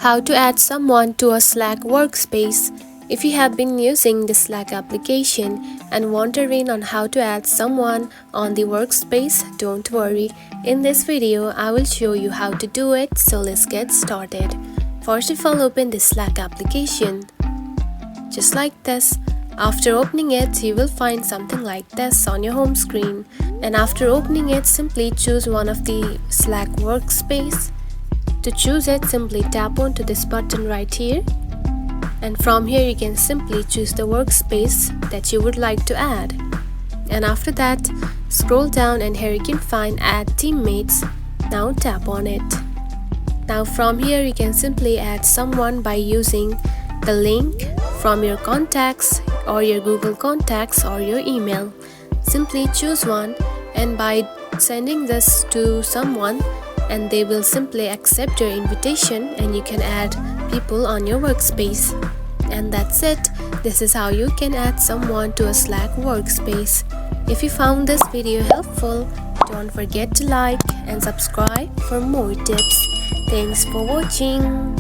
How to add someone to a Slack workspace. If you have been using the Slack application and wondering on how to add someone on the workspace, don't worry. In this video, I will show you how to do it, so let's get started. First of all, open the Slack application. Just like this. After opening it, you will find something like this on your home screen. And after opening it, simply choose one of the Slack workspace. To choose it, simply tap onto this button right here. And from here, you can simply choose the workspace that you would like to add. And after that, scroll down and here you can find Add Teammates. Now tap on it. Now from here, you can simply add someone by using the link from your contacts or your Google Contacts or your email. Simply choose one, and by sending this to someone, and they will simply accept your invitation and you can add people on your workspace. And that's it. This is how you can add someone to a Slack workspace. If you found this video helpful, don't forget to like and subscribe for more tips. Thanks for watching.